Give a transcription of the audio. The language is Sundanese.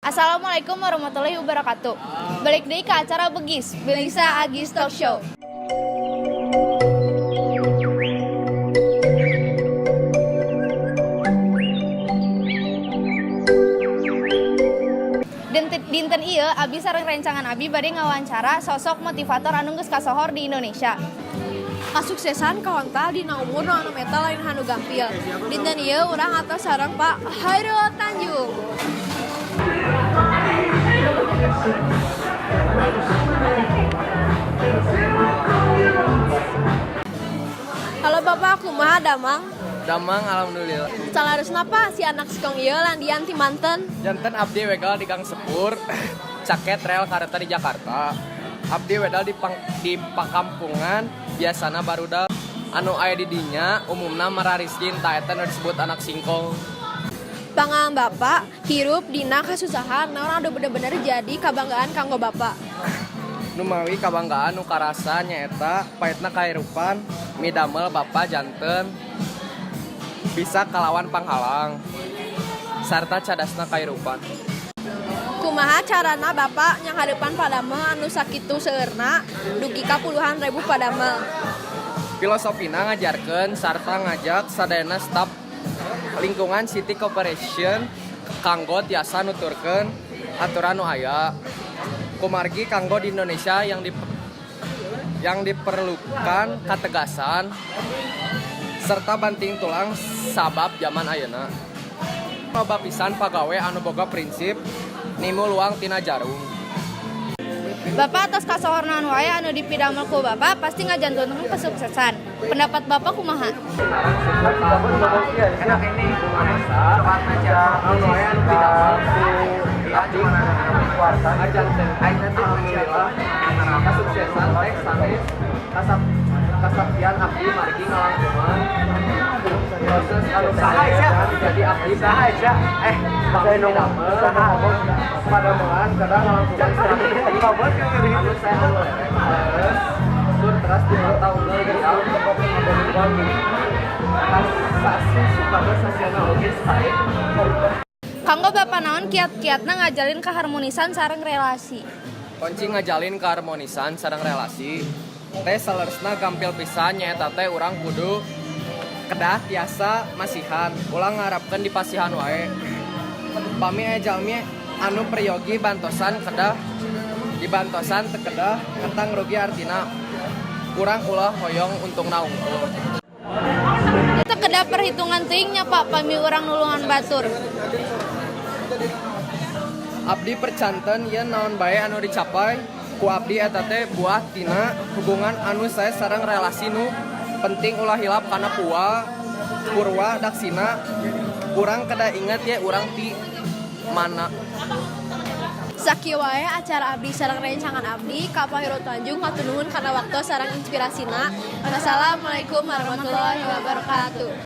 Assalamualaikum warahmatullahi wabarakatuh. Balik deui ke acara Begis, Belisa Agis Talk Show. Dinten ieu Abi sareng rencangan Abi bade ngawawancara sosok motivator anu geus kasohor di Indonesia. Kasuksesan kawantal dina umur nu anu meta lain hanu gampil. Dinten ieu urang atos sareng Pak Hairul Tanjung. Halo Bapak, kumaha damang? Damang alhamdulillah. Salarusna Pak si anak sikong ieu landian ti manten. Janten abdi wegal di Gang Sepur, caket rel kareta di Jakarta. Abdi wedal di pakampungan, biasana barudak anu aya di dinya umumna marariskin ta eta nu disebut anak singkong. Pangang Bapak hirup dina kasusahan naon anu bener-bener jadi kabanggaan kanggo Bapak. Nu mawi kabanggaan nu karasa nyaeta paetna kahirupan midamel Bapa janten bisa kalawan panghalang sarta cadasna kahirupan. Kumaha carana Bapak nyanghadepan padamel anu sakitu seueurna dugi ka puluhan ribu padamel. Filosofina ngajarkeun sarta ngajak sadayana staf lingkungan City Corporation kanggo tiasa nuturkeun aturan nu aya. Kumargi kanggo di Indonesia yang diperlukan ketegasan serta banting tulang sabab zaman ayeuna. Loba pisan pagawe anu boga prinsip nimu luang tina jarum. Bapak atas kasohorna anu aya anu dipidamel ku Bapak pasti ngajantunkeun kesuksesan. Pendapat Bapak kumaha? Enak ini anu aya anu pidamel abdi kuarta ajanten ayeuna teh alhamdulillah kasuksesan teh sanes kasaktian abdi margi ngalangkungan proses anu jadi abdi saha saya nomor saha pada mulan kadang ngalangkungan anu saya anu terus sur teras di mata ulah di tahun pokoknya ngabon kasasi supados sasiana oge sae. Kanggo Bapak naon kiat-kiatna ngajalin keharmonisan sareng relasi? Kunci ngajalin keharmonisan sareng relasi teh saleresna gampil pisan nyaeta teh urang kudu kedah tiasa masihan ulang ngarapkeun dipasihan wae. Pami aya jalmi anu priyogi bantosan kedah dibantosan teu kedah ketang rugi artina urang ulah hoyong untungna unggul. Eta kedah perhitungan teuing nya Pak pami urang nulungan batur. Abdi percanten yen naon bae anu dicapai ku abdi eta teh buah tina hubungan anu sae sareng relasi nu penting ulah hilap kana purwa daksina urang kada inget ye urang ti mana. Sakieu wae acara abdi sareng rencangan abdi ka Pak Hairul Tanjung hatur nuhun kana waktu sareng inspirasina. Wassalamualaikum warahmatullahi wabarakatuh.